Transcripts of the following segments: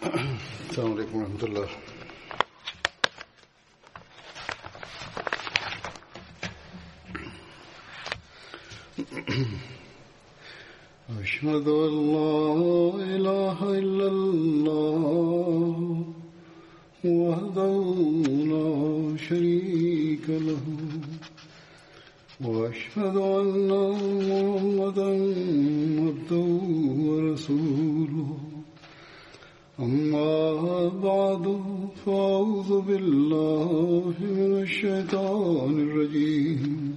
السلام عليكم ورحمة الله. أشهد أن لا إله إلا الله وحده لا شريك له وأشهد أن محمدا عبده ورسوله أما بعد فأعوذ بالله من الشيطان الرجيم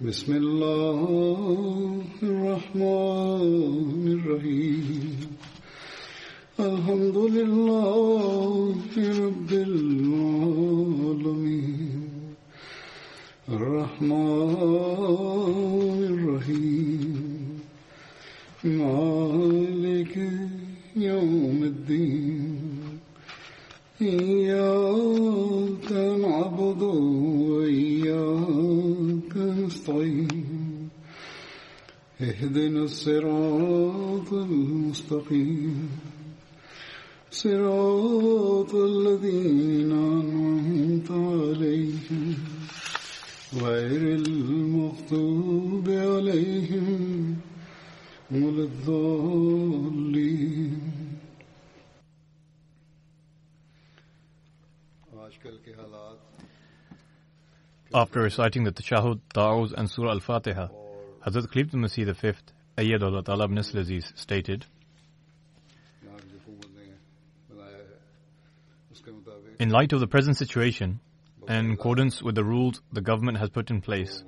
بسم الله الرحمن الرحيم الحمد لله رب العالمين الرحمن الرحيم مالك يوم الدين إياك نعبد وإياك نستعين اهدنا الصراط المستقيم صراط الذين أنعمت عليهم غير المغضوب عليهم ولا الضالين. After reciting the Tashahhud, Ta'awuz and Surah Al-Fatiha, Hazrat Khalifatul Masih V, Ayyadullah Ta'ala ibn Aziz stated, in light of the present situation, and in accordance with the rules the government has put in place,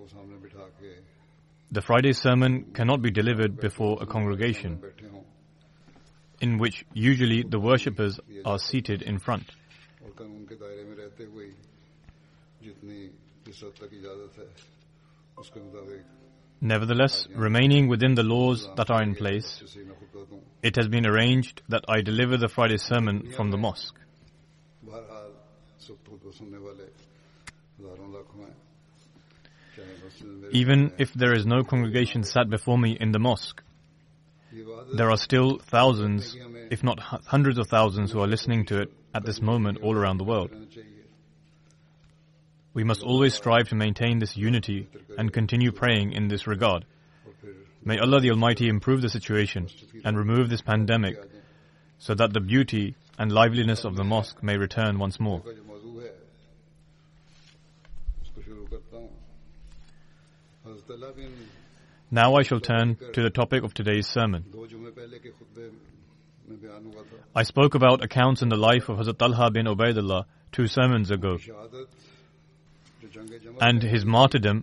the Friday sermon cannot be delivered before a congregation, in which usually the worshippers are seated in front. Nevertheless, remaining within the laws that are in place, it has been arranged that I deliver the Friday sermon from the mosque. Even if there is no congregation sat before me in the mosque, there are still thousands, if not hundreds of thousands, who are listening to it at this moment all around the world. We must always strive to maintain this unity and continue praying in this regard. May Allah the Almighty improve the situation and remove this pandemic so that the beauty and liveliness of the mosque may return once more. Now I shall turn to the topic of today's sermon. I spoke about accounts in the life of Hazrat Talha bin Ubaidullah 2 sermons ago, and his martyrdom,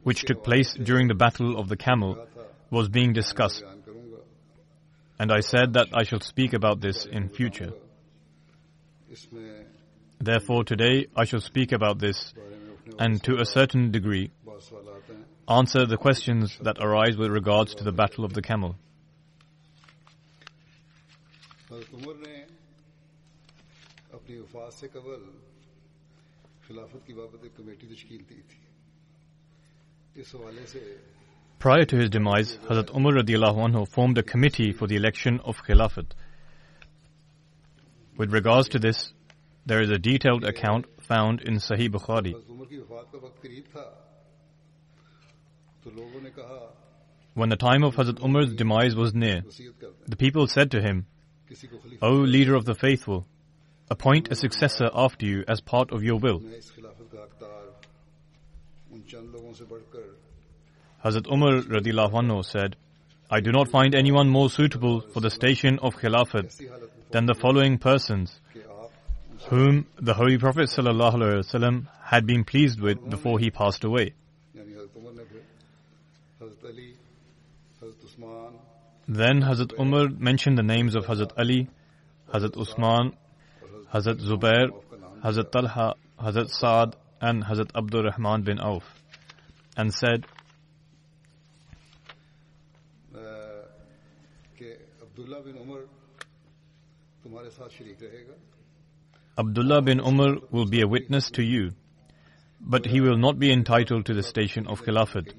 which took place during the Battle of the Camel, was being discussed. And I said that I shall speak about this in future. Therefore, today I shall speak about this and, to a certain degree, answer the questions that arise with regards to the Battle of the Camel. Prior to his demise, Hazrat Umar radiallahu anhu formed a committee for the election of Khilafat. With regards to this, there is a detailed account found in Sahih Bukhari. When the time of Hazrat Umar's demise was near, the people said to him, "O leader of the faithful, appoint a successor after you as part of your will." Hazrat Umar radiallahu anhu said, "I do not find anyone more suitable for the station of Khilafat than the following persons, whom the Holy Prophet ﷺ had been pleased with before he passed away." Then Hazrat Umar mentioned the names of Hazrat Ali, Hazrat Usman, Hazrat Zubair, Hazrat Talha, Hazrat Saad, and Hazrat Abdul Rahman bin Auf, and said, Abdullah bin Umar will be a witness to you, but he will not be entitled to the station of Khilafat.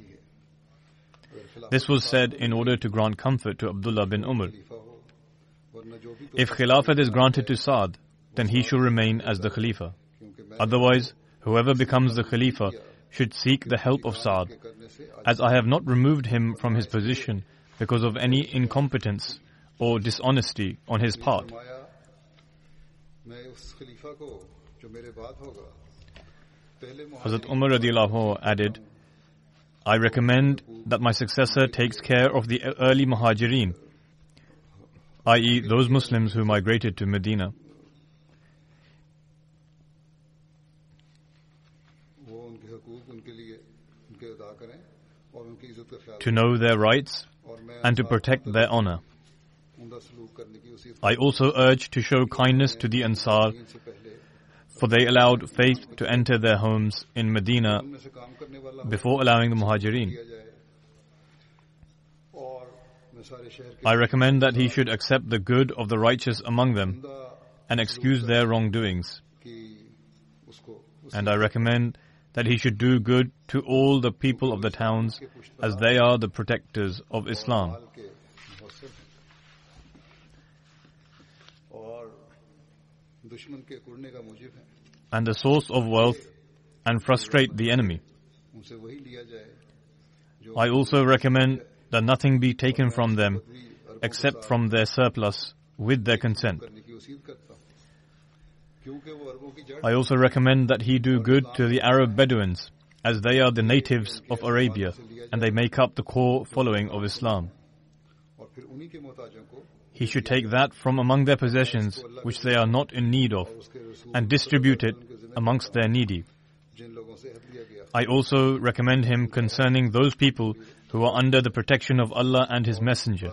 This was said in order to grant comfort to Abdullah bin Umar. If Khilafat is granted to Saad, then he should remain as the Khalifa. Otherwise, whoever becomes the Khalifa should seek the help of Saad, as I have not removed him from his position because of any incompetence or dishonesty on his part. Hazrat Umar radiallahu anhu added, I recommend that my successor takes care of the early Muhajirin, i.e. those Muslims who migrated to Medina. To know their rights and to protect their honor. I also urge to show kindness to the Ansar, for they allowed faith to enter their homes in Medina before allowing the Muhajirin. I recommend that he should accept the good of the righteous among them and excuse their wrongdoings. And I recommend that he should do good to all the people of the towns, as they are the protectors of Islam. And the source of wealth, and frustrate the enemy. I also recommend that nothing be taken from them except from their surplus with their consent. I also recommend that he do good to the Arab Bedouins, as they are the natives of Arabia and they make up the core following of Islam. He should take that from among their possessions which they are not in need of and distribute it amongst their needy. I also recommend him concerning those people who are under the protection of Allah and His Messenger,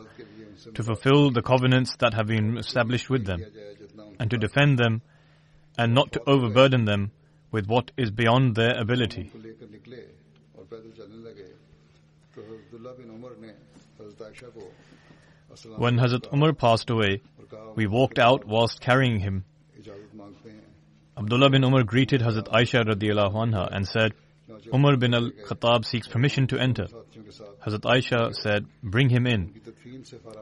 to fulfill the covenants that have been established with them, and to defend them, and not to overburden them with what is beyond their ability. When Hazrat Umar passed away, we walked out whilst carrying him. Abdullah bin Umar greeted Hazrat Aisha radiallahu anha and said, Umar bin al-Khattab seeks permission to enter. Hazrat Aisha said, bring him in.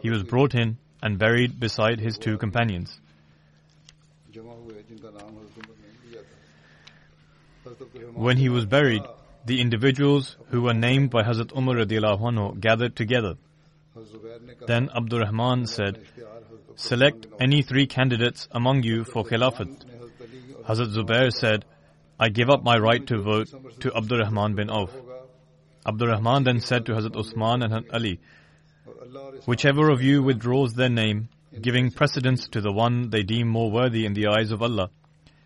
He was brought in and buried beside his two companions. When he was buried, the individuals who were named by Hazrat Umar radiallahu anhu gathered together. Then Abdurrahman said, select any three candidates among you for Khilafat. Hazrat Zubair said, I give up my right to vote to Abdurrahman bin Auf. Abdurrahman then said to Hazrat Uthman and Ali, whichever of you withdraws their name, giving precedence to the one they deem more worthy in the eyes of Allah,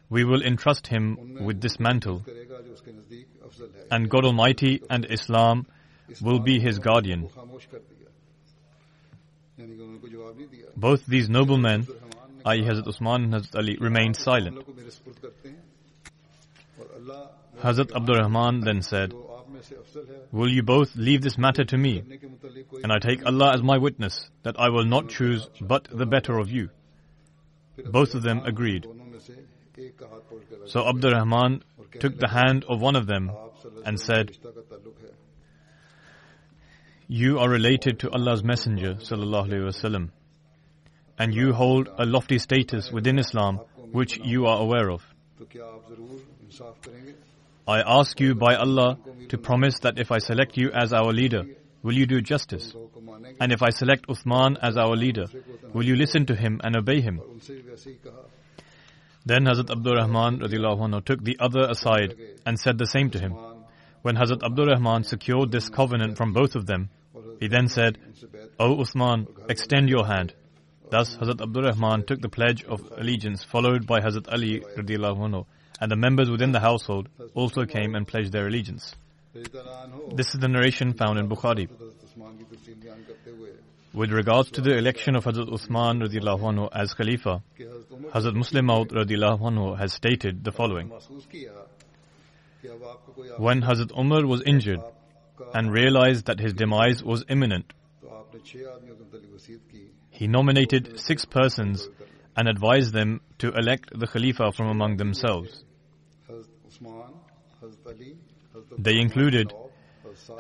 we will entrust him with this mantle, and God Almighty and Islam will be his guardian. Both these noble men, i.e. Hazrat Uthman and Hazrat Ali, remained silent. Hazrat Abdurrahman then said, will you both leave this matter to me? And I take Allah as my witness that I will not choose but the better of you. Both of them agreed. So Abdurrahman took the hand of one of them and said, you are related to Allah's Messenger sallallahu alaihi wasallam, and you hold a lofty status within Islam which you are aware of. I ask you by Allah to promise that if I select you as our leader, will you do justice? And if I select Uthman as our leader, will you listen to him and obey him? Then Hazrat Abdurrahman radiallahu anhu took the other aside and said the same to him. When Hazrat Abdurrahman secured this covenant from both of them, he then said, O Uthman, extend your hand. Thus Hazrat Abdurrahman took the pledge of allegiance, followed by Hazrat Ali radiallahu anhu, and the members within the household also came and pledged their allegiance. This is the narration found in Bukhari. With regards to the election of Hazrat Uthman radiallahu anhu as Khalifa, Hazrat Muslim Maud radiallahu anhu has stated the following. When Hazrat Umar was injured and realized that his demise was imminent, he nominated 6 persons and advised them to elect the Khalifa from among themselves. They included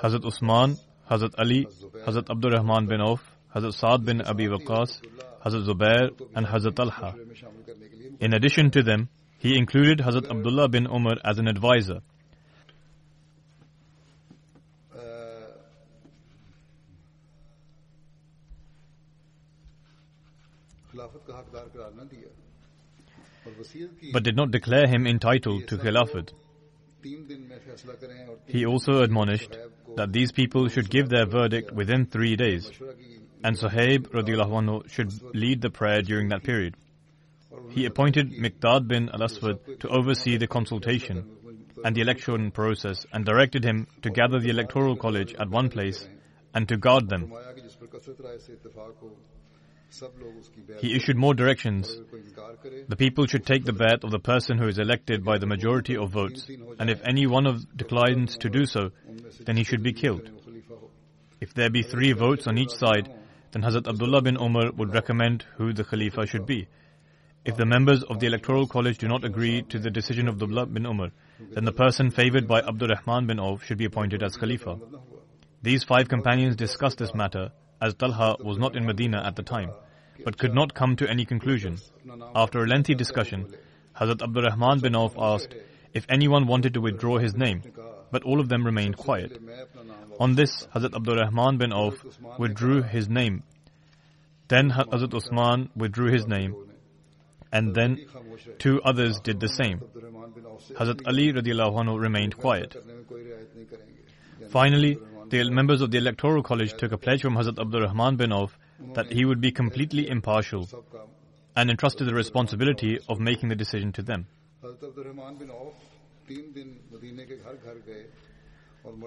Hazrat Uthman, Hazrat Ali, Hazrat Abdurrahman bin Auf, Hazrat Saad bin Abi Waqqas, Hazrat Zubair and Hazrat Talha. In addition to them, he included Hazrat Abdullah bin Umar as an advisor. But did not declare him entitled to Khilafat. He also admonished that these people should give their verdict within 3 days, and Suhaib radiallahu anhu should lead the prayer during that period. He appointed Miqdad bin al-Aswad to oversee the consultation and the election process and directed him to gather the electoral college at one place and to guard them. He issued more directions. The people should take the bayat of the person who is elected by the majority of votes, and if any one of declines to do so, then he should be killed. If there be 3 votes on each side, then Hazrat Abdullah bin Umar would recommend who the Khalifa should be. If the members of the electoral college do not agree to the decision of Abdullah bin Umar, then the person favored by Abdur Rahman bin Auf should be appointed as Khalifa. These 5 companions discussed this matter, as Talha was not in Medina at the time, but could not come to any conclusion. After a lengthy discussion, Hazrat Abdur Rahman bin Auf asked if anyone wanted to withdraw his name, but all of them remained quiet. On this, Hazrat Abdur Rahman bin Auf withdrew his name. Then Hazrat Usman withdrew his name, and then 2 others did the same. Hazrat Ali radiallahu anhu remained quiet. Finally, the members of the electoral college took a pledge from Hazrat Abdur Rahman bin Auf that he would be completely impartial and entrusted the responsibility of making the decision to them.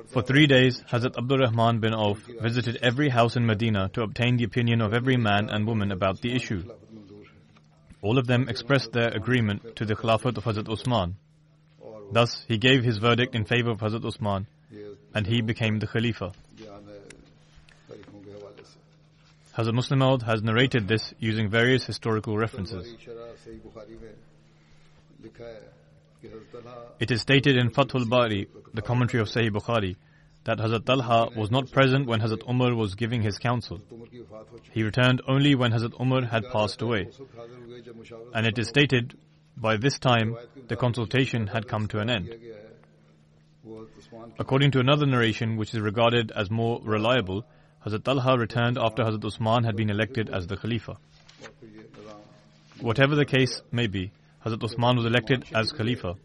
For 3 days, Hazrat Abdur Rahman bin Auf visited every house in Medina to obtain the opinion of every man and woman about the issue. All of them expressed their agreement to the Khilafat of Hazrat Usman. Thus, he gave his verdict in favor of Hazrat Usman, and he became the Khalifa. Hazrat Muslim Maud has narrated this using various historical references. It is stated in Fathul Bari, the commentary of Sahih Bukhari, that Hazrat Talha was not present when Hazrat Umar was giving his counsel. He returned only when Hazrat Umar had passed away. And it is stated, by this time, the consultation had come to an end. According to another narration, which is regarded as more reliable, Hazrat Talha returned after Hazrat Usman had been elected as the Khalifa. Whatever the case may be, Hazrat Usman was elected as Khalifa,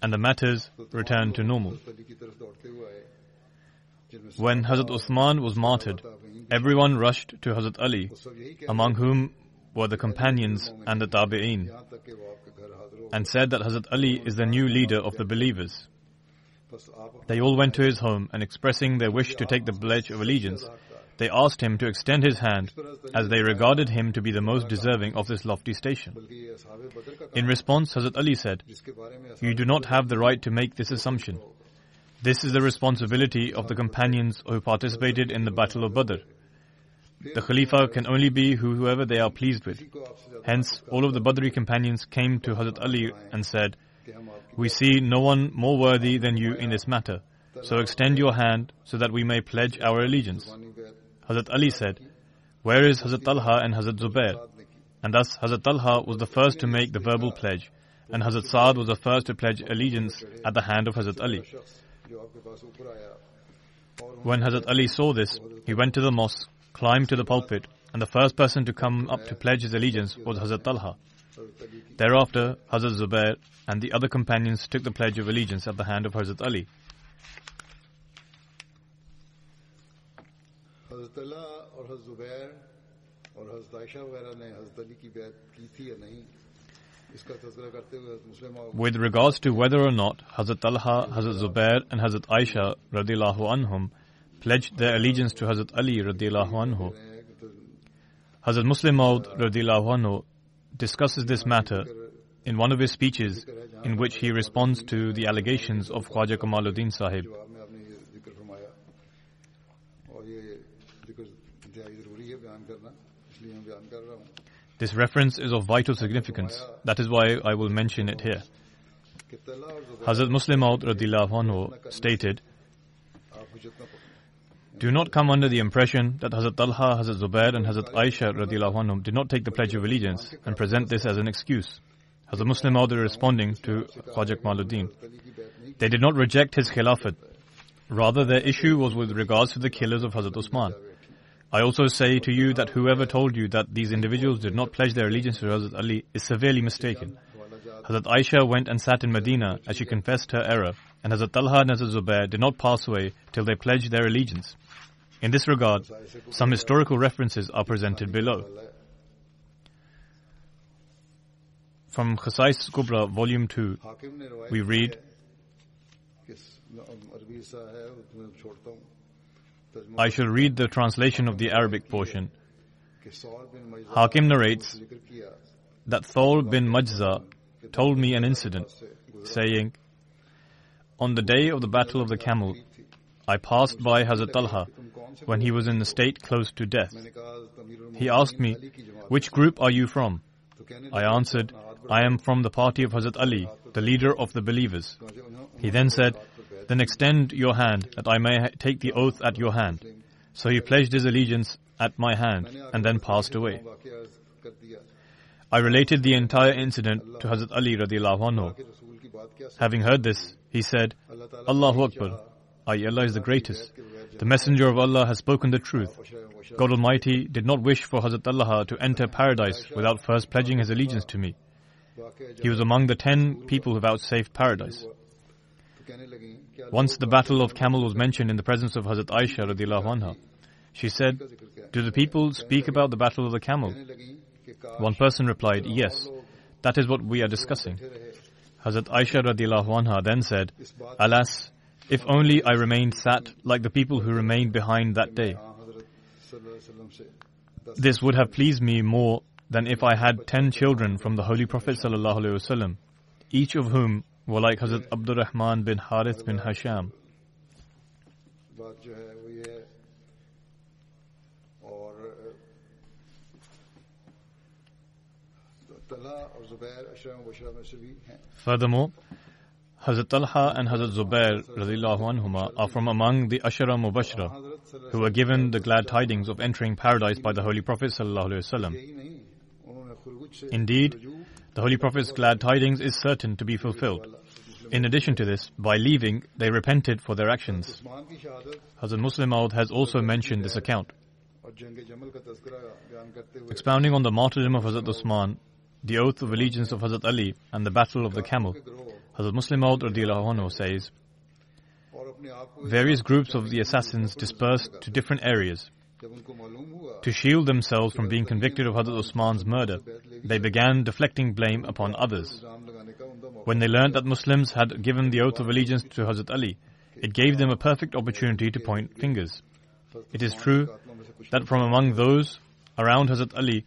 and the matters returned to normal. When Hazrat Usman was martyred, everyone rushed to Hazrat Ali, among whom were the companions and the Tabi'een, and said that Hazrat Ali is the new leader of the believers. They all went to his home, and expressing their wish to take the pledge of allegiance, they asked him to extend his hand, as they regarded him to be the most deserving of this lofty station. In response, Hazrat Ali said, "You do not have the right to make this assumption. This is the responsibility of the companions who participated in the Battle of Badr. The Khalifa can only be whoever they are pleased with." Hence, all of the Badri companions came to Hazrat Ali and said, "We see no one more worthy than you in this matter, so extend your hand so that we may pledge our allegiance." Hazrat Ali said, "Where is Hazrat Talha and Hazrat Zubair?" And thus Hazrat Talha was the first to make the verbal pledge, and Hazrat Saad was the first to pledge allegiance at the hand of Hazrat Ali. When Hazrat Ali saw this, he went to the mosque, climbed to the pulpit, and the first person to come up to pledge his allegiance was Hazrat Talha. Thereafter, Hazrat Zubair and the other companions took the pledge of allegiance at the hand of Hazrat Ali. Hazrat Talha और Hazrat Zubair और Hazrat Aisha वगैरह ने Hazrat Ali की बैत की थी या नहीं, इसका तज़किरा करते हुए मुस्लिम. With regards to whether or not Hazrat Talha, Hazrat Zubair and Hazrat Aisha radiyallahu anhum pledged their allegiance to Hazrat Ali radiyallahu anhu, Hazrat Muslim Maud radiyallahu anhu discusses this matter in one of his speeches in which he responds to the allegations of Khwaja Kamaluddin Sahib. This reference is of vital significance. That is why I will mention it here. Hazrat Muslim Maud radiyallahu anhu stated, Do not come under the impression that Hazrat Talha, Hazrat Zubair and Hazrat Aisha radiallahu anhum did not take the pledge of allegiance and present this as an excuse. Hazrat Muslim Maud responding to Khwaja Kamaluddin, they did not reject his khilafat. Rather, their issue was with regards to the killers of Hazrat Usman. I also say to you that whoever told you that these individuals did not pledge their allegiance to Hazrat Ali is severely mistaken. Hazrat Aisha went and sat in Medina as she confessed her error, and Hazrat Talha and Hazrat Zubair did not pass away till they pledged their allegiance. In this regard, some historical references are presented below. From Khasais Kubra, Volume 2, we read, I shall read the translation of the Arabic portion. Hakim narrates that Thawr bin Majza told me an incident, saying, on the day of the Battle of the Camel, I passed by Hazrat Talha when he was in the state close to death. He asked me, which group are you from? I answered, I am from the party of Hazrat Ali, the leader of the believers. He then said, then extend your hand that I may take the oath at your hand. So he pledged his allegiance at my hand and then passed away. I related the entire incident to Hazrat Ali radiallahu anhu. Having heard this, he said, Allahu Akbar, Allah is the greatest. The Messenger of Allah has spoken the truth. God Almighty did not wish for Hazrat Talha to enter paradise without first pledging his allegiance to me. He was among the 10 people who vouchsafed paradise. Once the battle of Camel was mentioned in the presence of Hazrat Aisha radiallahu anha. She said, do the people speak about the battle of the Camel? One person replied, yes, that is what we are discussing. Hazrat Aisha radiallahu anha then said, alas, if only I remained sat like the people who remained behind that day. This would have pleased me more than if I had 10 children from the Holy Prophet sallallahu alaihi wasallam, each of whom were like Hazrat Abdurrahman bin Harith bin Hasham. Furthermore, Hazrat Talha and Hazrat Zubair radiallahu anhuma are from among the Ashara Mubashra who were given the glad tidings of entering paradise by the Holy Prophet sallallahu alaihi wasallam. Indeed, the Holy Prophet's glad tidings is certain to be fulfilled. In addition to this, by leaving, they repented for their actions. Hazrat Muslim Maud has also mentioned this account. Expounding on the martyrdom of Hazrat Usman, the oath of allegiance of Hazrat Ali, and the battle of the Camel, Hazrat Muslim Maud radiallahu anhu says, various groups of the assassins dispersed to different areas. To shield themselves from being convicted of Hazrat Usman's murder, they began deflecting blame upon others. When they learned that Muslims had given the oath of allegiance to Hazrat Ali, it gave them a perfect opportunity to point fingers. It is true that from among those around Hazrat Ali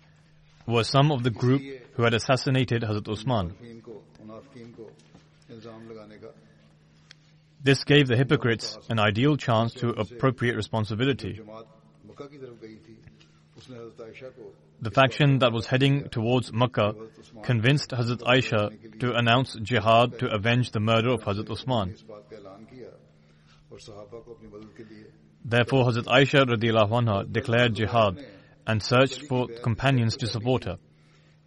were some of the group who had assassinated Hazrat Usman. This gave the hypocrites an ideal chance to appropriate responsibility. The faction that was heading towards Makkah convinced Hazrat Aisha to announce jihad to avenge the murder of Hazrat Usman. Therefore, Hazrat Aisha radiallahu anha declared jihad and searched for companions to support her.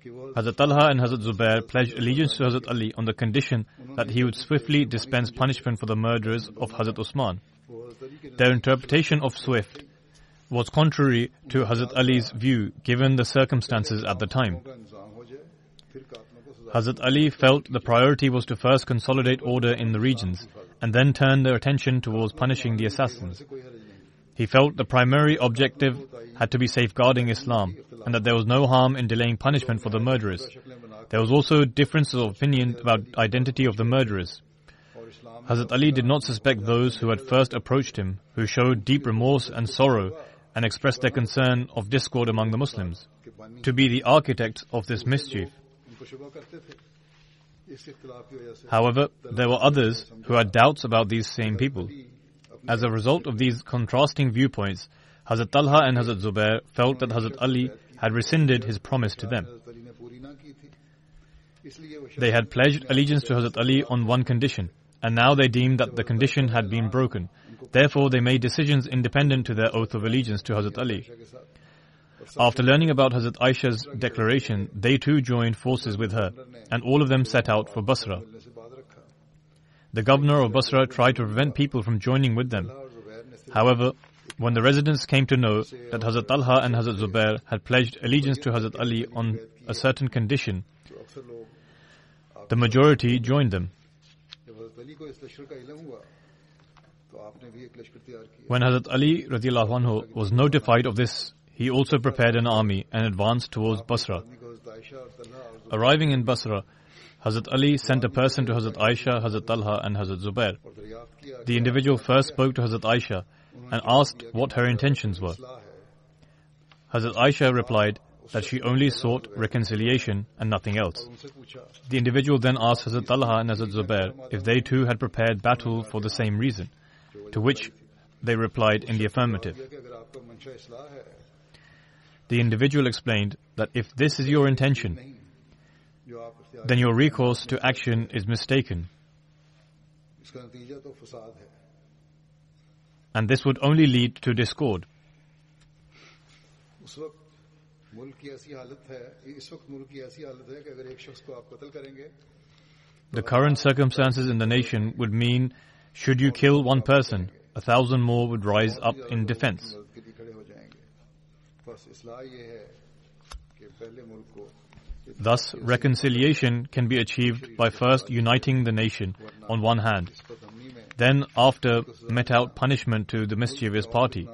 Hazrat Talha and Hazrat Zubair pledged allegiance to Hazrat Ali on the condition that he would swiftly dispense punishment for the murderers of Hazrat Usman. Their interpretation of swift was contrary to Hazrat Ali's view given the circumstances at the time. Hazrat Ali felt the priority was to first consolidate order in the regions and then turn their attention towards punishing the assassins. He felt the primary objective had to be safeguarding Islam and that there was no harm in delaying punishment for the murderers. There was also differences of opinion about identity of the murderers. Hazrat Ali did not suspect those who had first approached him, who showed deep remorse and sorrow and expressed their concern of discord among the Muslims, to be the architects of this mischief. However, there were others who had doubts about these same people. As a result of these contrasting viewpoints, Hazrat Talha and Hazrat Zubair felt that Hazrat Ali had rescinded his promise to them. They had pledged allegiance to Hazrat Ali on one condition, and now they deemed that the condition had been broken, Therefore, they made decisions independent to their oath of allegiance to Hazrat Ali. After learning about Hazrat Aisha's declaration, they too joined forces with her, and all of them set out for Basra. The governor of Basra tried to prevent people from joining with them. However, when the residents came to know that Hazrat Talha and Hazrat Zubair had pledged allegiance to Hazrat Ali on a certain condition, the majority joined them. When Hazrat Ali radiallahu anhu was notified of this, he also prepared an army and advanced towards Basra. Arriving in Basra, Hazrat Ali sent a person to Hazrat Aisha, Hazrat Talha and Hazrat Zubair. The individual first spoke to Hazrat Aisha and asked what her intentions were. Hazrat Aisha replied that she only sought reconciliation and nothing else. The individual then asked Hazrat Talha and Hazrat Zubair if they too had prepared battle for the same reason, to which they replied in the affirmative. The individual explained that if this is your intention, then your recourse to action is mistaken. And this would only lead to discord. The current circumstances in the nation would mean, should you kill one person, 1,000 more would rise up in defense. Thus, reconciliation can be achieved by first uniting the nation on one hand, then after mete out punishment to the mischievous party.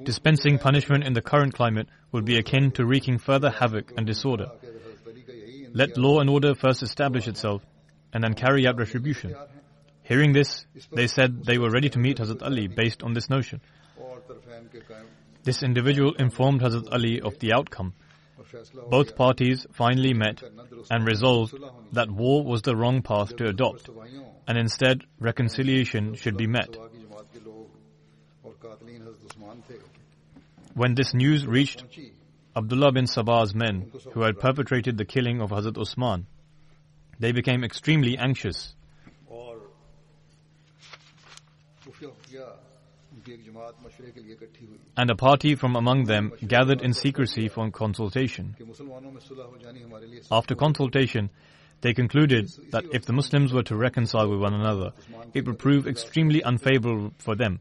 Dispensing punishment in the current climate would be akin to wreaking further havoc and disorder. Let law and order first establish itself and then carry out retribution. Hearing this, they said they were ready to meet Hazrat Ali based on this notion. This individual informed Hazrat Ali of the outcome. Both parties finally met and resolved that war was the wrong path to adopt, and instead reconciliation should be met. When this news reached Abdullah bin Sabah's men, who had perpetrated the killing of Hazrat Usman, they became extremely anxious. And a party from among them gathered in secrecy for consultation. After consultation, they concluded that if the Muslims were to reconcile with one another, it would prove extremely unfavorable for them,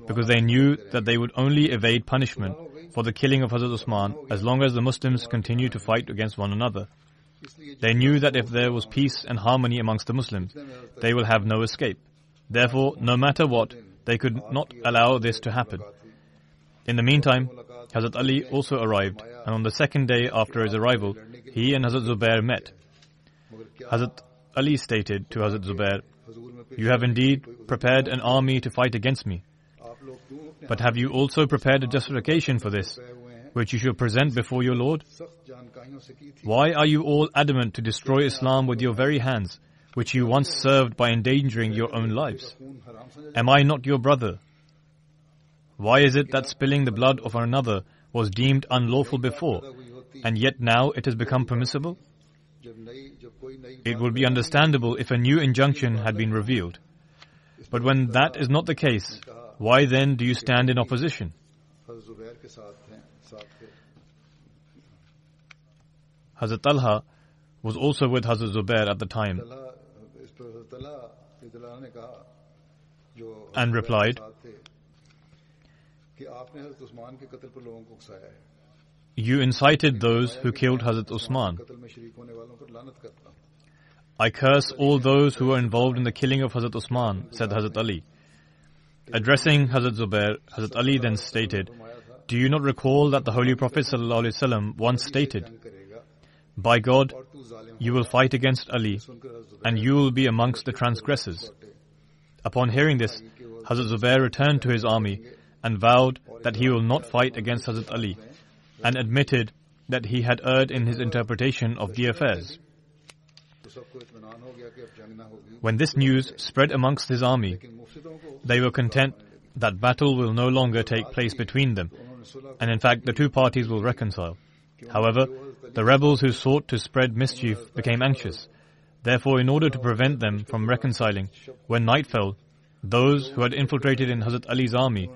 because they knew that they would only evade punishment for the killing of Hazrat Usman as long as the Muslims continued to fight against one another. They knew that if there was peace and harmony amongst the Muslims, they will have no escape. Therefore, no matter what, they could not allow this to happen. In the meantime, Hazrat Ali also arrived, and on the second day after his arrival, he and Hazrat Zubair met. Hazrat Ali stated to Hazrat Zubair, "You have indeed prepared an army to fight against me. But have you also prepared a justification for this, which you should present before your Lord? Why are you all adamant to destroy Islam with your very hands, which you once served by endangering your own lives? Am I not your brother? Why is it that spilling the blood of another was deemed unlawful before, and yet now it has become permissible? It would be understandable if a new injunction had been revealed. But when that is not the case, why then do you stand in opposition?" Hazrat Talha was also with Hazrat Zubair at the time and replied, "You incited those who killed Hazrat Usman. I curse all those who were involved in the killing of Hazrat Usman," said Hazrat Ali. Addressing Hazrat Zubair, Hazrat Ali then stated, "Do you not recall that the Holy Prophet ﷺ once stated, 'By God, you will fight against Ali, and you will be amongst the transgressors.'" Upon hearing this, Hazrat Zubair returned to his army and vowed that he will not fight against Hazrat Ali, and admitted that he had erred in his interpretation of the affairs. When this news spread amongst his army, they were content that battle will no longer take place between them, and in fact the two parties will reconcile. However, the rebels who sought to spread mischief became anxious. Therefore, in order to prevent them from reconciling, when night fell, those who had infiltrated in Hazrat Ali's army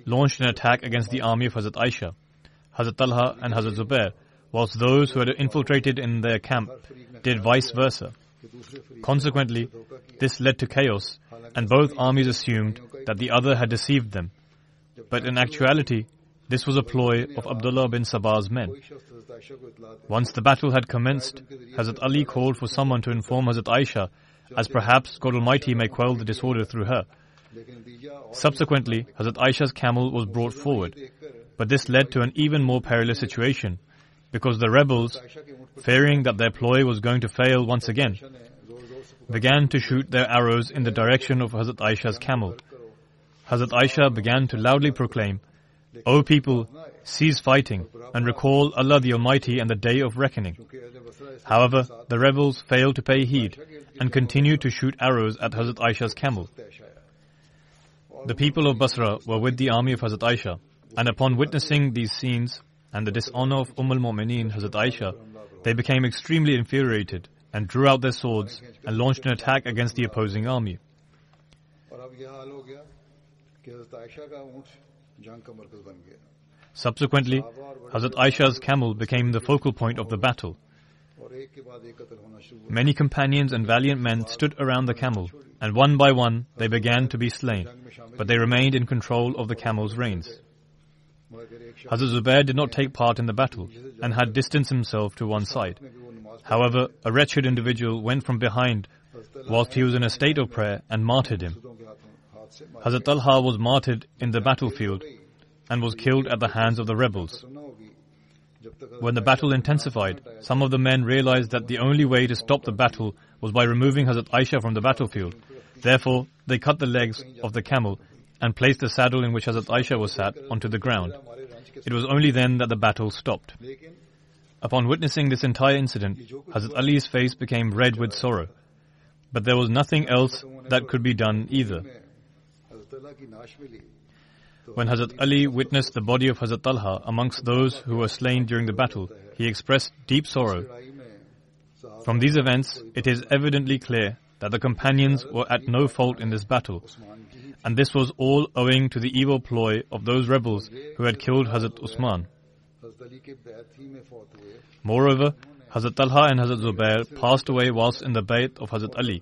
launched an attack against the army of Hazrat Aisha, Hazrat Talha and Hazrat Zubair, whilst those who had infiltrated in their camp did vice versa. Consequently, this led to chaos, and both armies assumed that the other had deceived them. But in actuality, this was a ploy of Abdullah bin Sabah's men. Once the battle had commenced, Hazrat Ali called for someone to inform Hazrat Aisha, as perhaps God Almighty may quell the disorder through her. Subsequently, Hazrat Aisha's camel was brought forward, but this led to an even more perilous situation, because the rebels, fearing that their ploy was going to fail once again, began to shoot their arrows in the direction of Hazrat Aisha's camel. Hazrat Aisha began to loudly proclaim, "O people, cease fighting and recall Allah the Almighty and the day of reckoning." However, the rebels failed to pay heed and continued to shoot arrows at Hazrat Aisha's camel. The people of Basra were with the army of Hazrat Aisha, and upon witnessing these scenes and the dishonor of al-Mu'mineen Hazrat Aisha, they became extremely infuriated and drew out their swords and launched an attack against the opposing army. Subsequently, Hazrat Aisha's camel became the focal point of the battle. Many companions and valiant men stood around the camel, and one by one they began to be slain, but they remained in control of the camel's reins. Hazrat Zubair did not take part in the battle and had distanced himself to one side. However, a wretched individual went from behind whilst he was in a state of prayer and martyred him. Hazrat Talha was martyred in the battlefield and was killed at the hands of the rebels. When the battle intensified, some of the men realized that the only way to stop the battle was by removing Hazrat Aisha from the battlefield. Therefore, they cut the legs of the camel and placed the saddle in which Hazrat Aisha was sat onto the ground. It was only then that the battle stopped. Upon witnessing this entire incident, Hazrat Ali's face became red with sorrow. But there was nothing else that could be done either. When Hazrat Ali witnessed the body of Hazrat Talha amongst those who were slain during the battle, he expressed deep sorrow. From these events, it is evidently clear that the companions were at no fault in this battle, and this was all owing to the evil ploy of those rebels who had killed Hazrat Usman. Moreover, Hazrat Talha and Hazrat Zubair passed away whilst in the bayt of Hazrat Ali,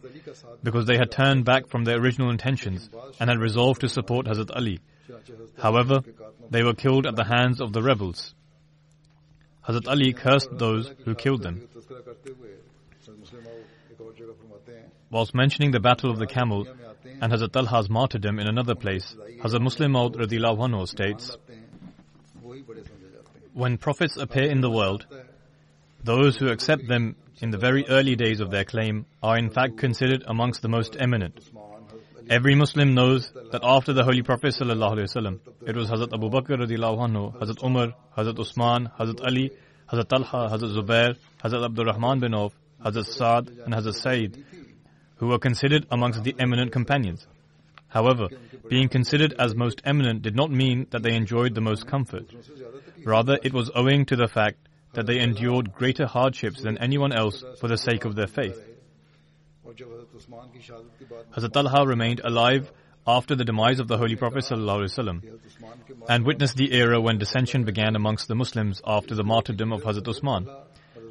because they had turned back from their original intentions and had resolved to support Hazrat Ali. However, they were killed at the hands of the rebels. Hazrat Ali cursed those who killed them. Whilst mentioning the battle of the camel and Hazrat Talha's martyrdom in another place, Hazrat Muslim Maud radhiyallahu anhu states, "When prophets appear in the world, those who accept them in the very early days of their claim are in fact considered amongst the most eminent. Every Muslim knows that after the Holy Prophet ﷺ, it was Hazrat Abu Bakr radhiyallahu anhu, Hazrat Umar, Hazrat Usman, Hazrat Ali, Hazrat Talha, Hazrat Zubair, Hazrat Abdul Rahman bin Auf, Hazrat Saad and Hazrat Said, who were considered amongst the eminent companions. However, being considered as most eminent did not mean that they enjoyed the most comfort. Rather, it was owing to the fact that they endured greater hardships than anyone else for the sake of their faith. Hazrat Talha remained alive after the demise of the Holy Prophet ﷺ and witnessed the era when dissension began amongst the Muslims after the martyrdom of Hazrat Usman.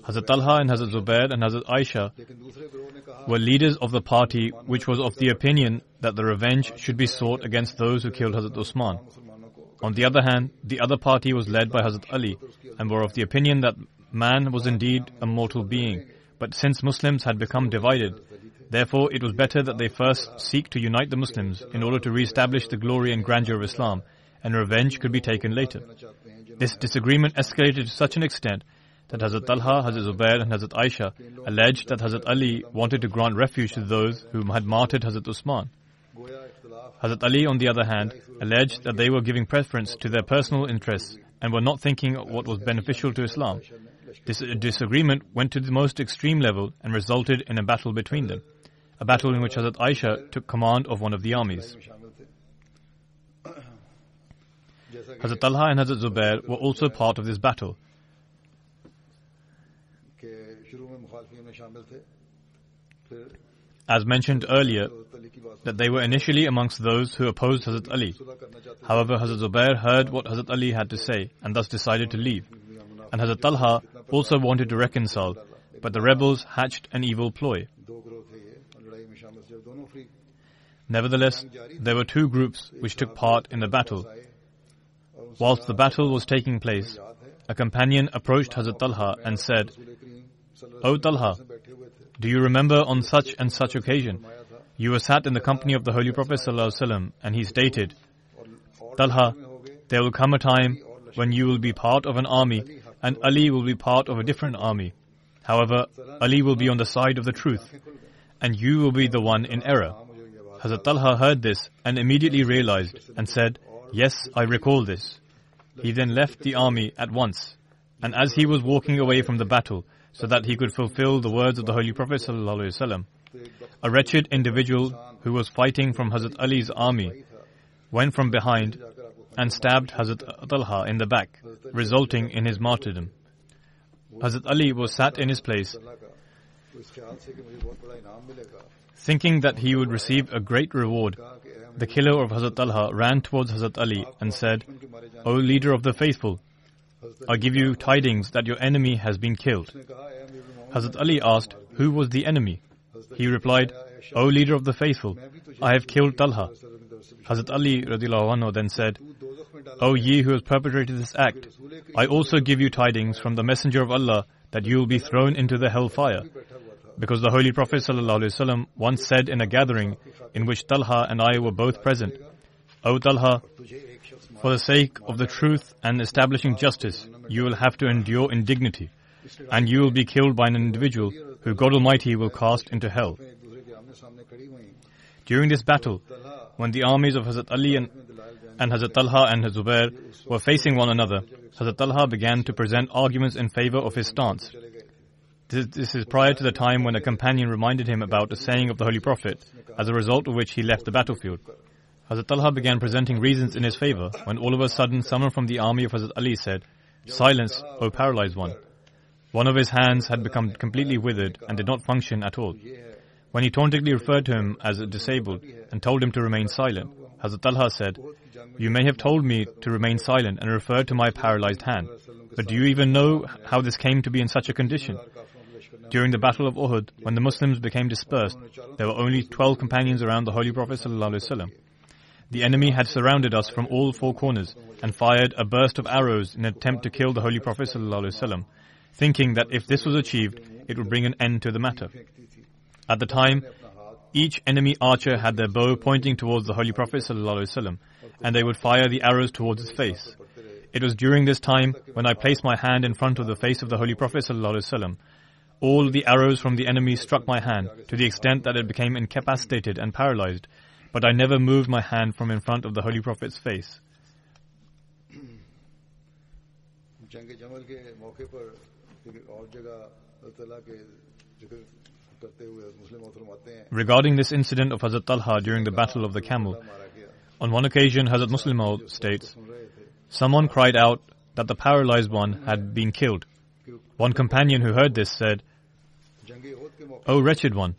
Hazrat Talha and Hazrat Zubair and Hazrat Aisha were leaders of the party which was of the opinion that the revenge should be sought against those who killed Hazrat Usman. On the other hand, the other party was led by Hazrat Ali and were of the opinion that man was indeed a mortal being, but since Muslims had become divided, therefore it was better that they first seek to unite the Muslims in order to re-establish the glory and grandeur of Islam, and revenge could be taken later. This disagreement escalated to such an extent that Hazrat Talha, Hazrat Zubair and Hazrat Aisha alleged that Hazrat Ali wanted to grant refuge to those who had martyred Hazrat Usman. Hazrat Ali, on the other hand, alleged that they were giving preference to their personal interests and were not thinking of what was beneficial to Islam. This disagreement went to the most extreme level and resulted in a battle between them, a battle in which Hazrat Aisha took command of one of the armies. Hazrat Talha and Hazrat Zubair were also part of this battle. as mentioned earlier, that they were initially amongst those who opposed Hazrat Ali. However, Hazrat Zubair heard what Hazrat Ali had to say and thus decided to leave. And Hazrat Talha also wanted to reconcile, but the rebels hatched an evil ploy. Nevertheless, there were two groups which took part in the battle. Whilst the battle was taking place, a companion approached Hazrat Talha and said, "O Talha, do you remember on such and such occasion, you were sat in the company of the Holy Prophet ﷺ, and he stated, 'Talha, there will come a time when you will be part of an army and Ali will be part of a different army. However, Ali will be on the side of the truth and you will be the one in error.'" Hazrat Talha heard this and immediately realized and said, "Yes, I recall this." He then left the army at once, and as he was walking away from the battle so that he could fulfill the words of the Holy Prophet ﷺ, a wretched individual who was fighting from Hazrat Ali's army went from behind and stabbed Hazrat Talha in the back, resulting in his martyrdom. Hazrat Ali was sat in his place, thinking that he would receive a great reward. The killer of Hazrat Talha ran towards Hazrat Ali and said, "O leader of the faithful, I give you tidings that your enemy has been killed." Hazrat Ali asked, "Who was the enemy?" He replied, "O leader of the faithful, I have killed Talha." Hazrat Ali radiallahu anhu then said, "O ye who has perpetrated this act, I also give you tidings from the Messenger of Allah that you will be thrown into the hellfire. Because the Holy Prophet ﷺ once said in a gathering in which Talha and I were both present, 'O Talha, for the sake of the truth and establishing justice, you will have to endure indignity, and you will be killed by an individual who God Almighty will cast into hell.'" During this battle, when the armies of Hazrat Ali and Hazrat Talha and Zubair were facing one another, Hazrat Talha began to present arguments in favor of his stance. This is prior to the time when a companion reminded him about a saying of the Holy Prophet, as a result of which he left the battlefield. Hazrat Talha began presenting reasons in his favor when all of a sudden someone from the army of Hazrat Ali said, "Silence, O paralyzed one." One of his hands had become completely withered and did not function at all. When he tauntingly referred to him as disabled and told him to remain silent, Hazrat Talha said, "You may have told me to remain silent and referred to my paralyzed hand, but do you even know how this came to be in such a condition?" During the Battle of Uhud, when the Muslims became dispersed, there were only 12 companions around the Holy Prophet ﷺ. The enemy had surrounded us from all four corners and fired a burst of arrows in an attempt to kill the Holy Prophet ﷺ, thinking that if this was achieved, it would bring an end to the matter. At the time, each enemy archer had their bow pointing towards the Holy Prophet ﷺ, and they would fire the arrows towards his face. It was during this time when I placed my hand in front of the face of the Holy Prophet ﷺ. All the arrows from the enemy struck my hand to the extent that it became incapacitated and paralyzed, but I never moved my hand from in front of the Holy Prophet's face. Regarding this incident of Hazrat Talha during the Battle of the Camel, on one occasion Hazrat Muslim Maud states, "Someone cried out that the paralyzed one had been killed. One companion who heard this said, 'O wretched one,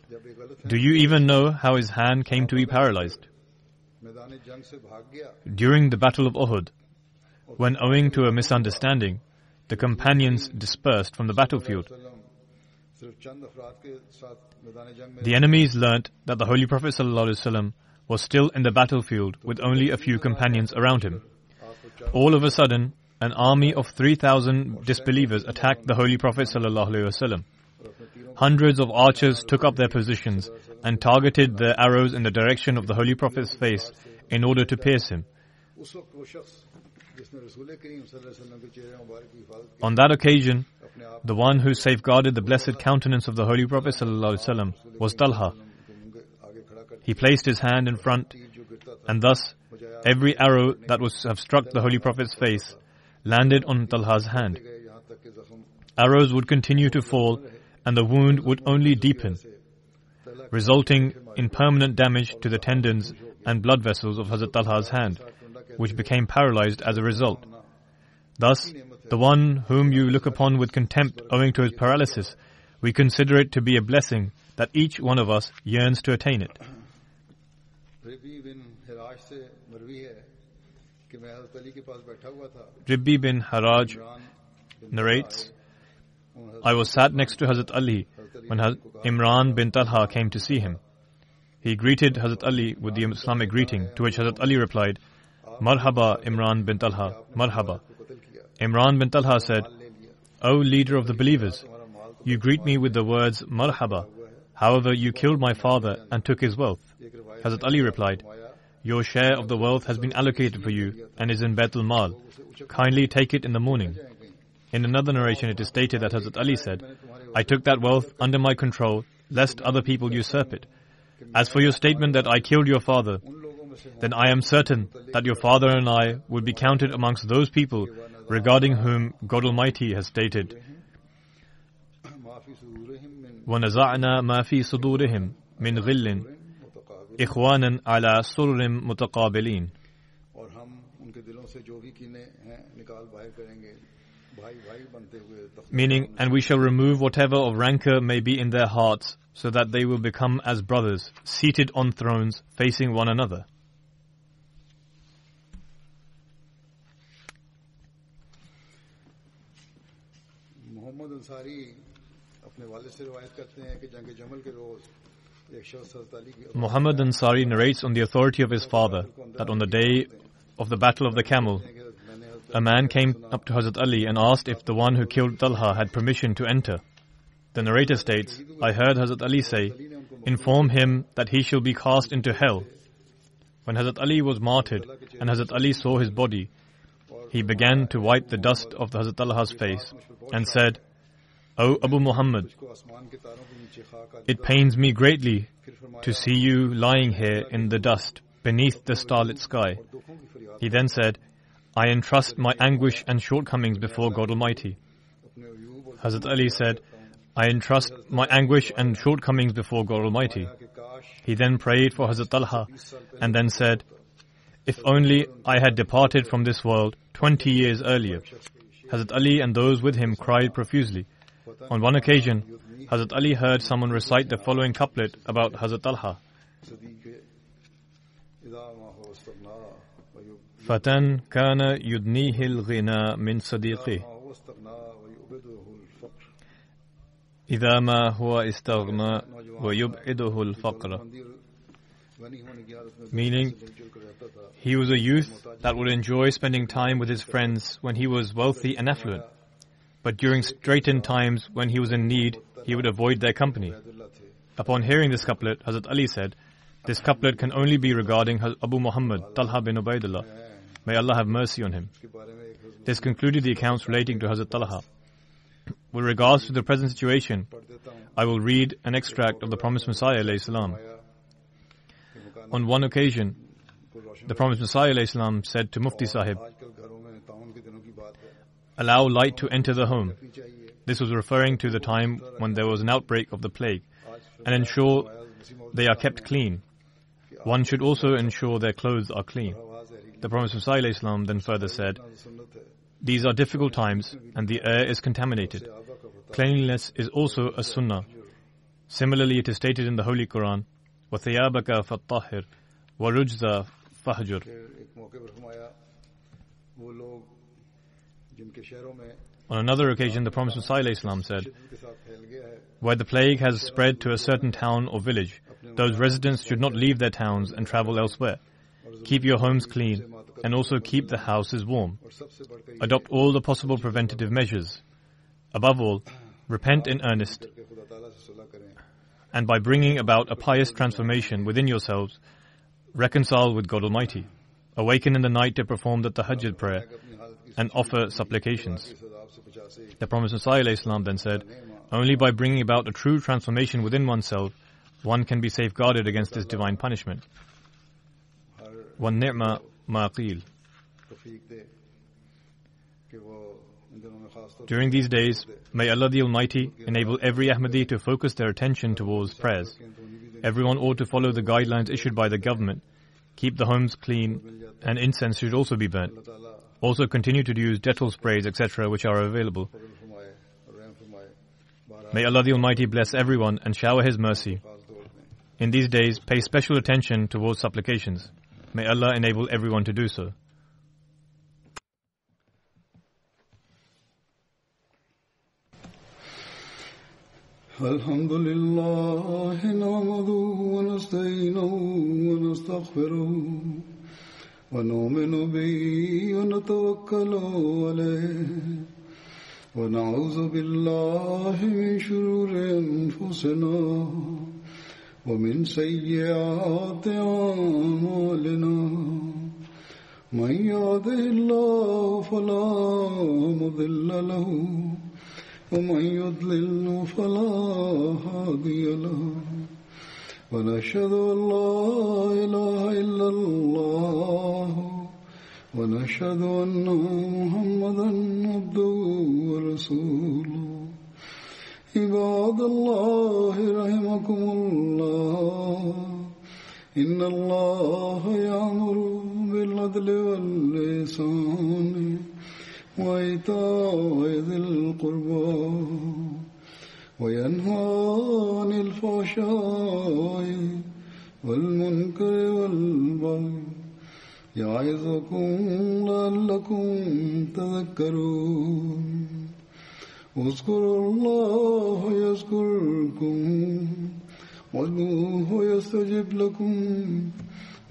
do you even know how his hand came to be paralyzed?' During the Battle of Uhud, when owing to a misunderstanding, the companions dispersed from the battlefield, the enemies learnt that the Holy Prophet ﷺ was still in the battlefield with only a few companions around him. All of a sudden, an army of 3,000 disbelievers attacked the Holy Prophet ﷺ. Hundreds of archers took up their positions and targeted their arrows in the direction of the Holy Prophet's face in order to pierce him. On that occasion, the one who safeguarded the blessed countenance of the Holy Prophet ﷺ was Talha. He placed his hand in front, and thus every arrow that would have struck the Holy Prophet's face landed on Talha's hand. Arrows would continue to fall, and the wound would only deepen, resulting in permanent damage to the tendons and blood vessels of Hazrat Talha's hand, which became paralyzed as a result. Thus, the one whom you look upon with contempt owing to his paralysis, we consider it to be a blessing that each one of us yearns to attain it. Ribbi bin Haraj narrates, I was sat next to Hazrat Ali when Imran bin Talha came to see him. He greeted Hazrat Ali with the Islamic greeting, to which Hazrat Ali replied, Marhaba Imran bin Talha, Marhaba. Imran bin Talha said, O leader of the believers, you greet me with the words Marhaba. However, you killed my father and took his wealth. Hazrat Ali replied, your share of the wealth has been allocated for you and is in Baitul Mal. Kindly take it in the morning. In another narration, it is stated that Hazrat Ali said, I took that wealth under my control, lest other people usurp it. As for your statement that I killed your father, then I am certain that your father and I would be counted amongst those people regarding whom God Almighty has stated, وَنَزَعْنَا مَا فِي صُدُورِهِمْ مِنْ غِلٍّ إِخْوَانًا عَلَى سُرُرٍ مُتَقَابِلِينَ. Meaning, and we shall remove whatever of rancor may be in their hearts, so that they will become as brothers, seated on thrones, facing one another. Muhammad Ansari narrates on the authority of his father that on the day of the Battle of the Camel, a man came up to Hazrat Ali and asked if the one who killed Talha had permission to enter. The narrator states, I heard Hazrat Ali say, inform him that he shall be cast into hell. When Hazrat Ali was martyred and Hazrat Ali saw his body, he began to wipe the dust of Hazrat Talha's face and said, O Abu Muhammad, it pains me greatly to see you lying here in the dust beneath the starlit sky. He then said, I entrust my anguish and shortcomings before God Almighty. Hazrat Ali said, I entrust my anguish and shortcomings before God Almighty. He then prayed for Hazrat Talha and then said, if only I had departed from this world 20 years earlier. Hazrat Ali and those with him cried profusely. On one occasion, Hazrat Ali heard someone recite the following couplet about Hazrat Talha. Fatan kana yudnihi al-ghina min sadiqi idha ma huwa istaghna wa yub'iduhu al-faqra. Meaning, he was a youth that would enjoy spending time with his friends when he was wealthy and affluent. But during straitened times when he was in need, he would avoid their company. Upon hearing this couplet, Hazrat Ali said, this couplet can only be regarding Abu Muhammad, Talha bin Ubaidullah. May Allah have mercy on him. This concluded the accounts relating to Hazrat Talha. With regards to the present situation, I will read an extract of the promised Messiah alayhi salam. On one occasion, the promised Messiah alayhi salam said to Mufti Sahib, allow light to enter the home. This was referring to the time when there was an outbreak of the plague, and ensure they are kept clean. One should also ensure their clothes are clean. The Prophet ﷺ then further said, these are difficult times and the air is contaminated. Cleanliness is also a sunnah. Similarly, it is stated in the Holy Quran, وَثِيَابَكَ فَالطَّهِرْ وَرُجْزَ فَهْجُرْ. On another occasion, the Prophet ﷺ said, where the plague has spread to a certain town or village, those residents should not leave their towns and travel elsewhere. Keep your homes clean and also keep the houses warm. Adopt all the possible preventative measures. Above all, repent in earnest, and by bringing about a pious transformation within yourselves, reconcile with God Almighty. Awaken in the night to perform the tahajjud prayer and offer supplications. The Prophet ﷺ then said, only by bringing about a true transformation within oneself, one can be safeguarded against this divine punishment. وَالنِّعْمَ مَا قِيلَ. During these days, may Allah the Almighty enable every Ahmadi to focus their attention towards prayers. Everyone ought to follow the guidelines issued by the government, keep the homes clean, and incense should also be burnt. Also continue to use Dettol sprays, etc., which are available. May Allah the Almighty bless everyone and shower His mercy. In these days, pay special attention towards supplications. May Allah enable everyone to do so. الحمد لله نحمده ونستعينه ونستغفره ونؤمن به ونتوكل عليه ونعوذ بالله من شرور أنفسنا ومن سيئات أعمالنا من يهده الله فلا مضل له ومن يضلل فلا هادي له ونشهد أن لا إله إلا الله ونشهد أن محمدا عبده ورسوله عباد الله رحمكم الله إن الله يأمر بالعدل والإحسان وإيتاء ذي القربى وينهى عن الفحشاء والمنكر والبغي يعظكم لعلكم تذكرون اذكروا الله يذكركم وادعوه يستجب لكم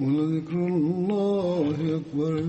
ولذكر الله أكبر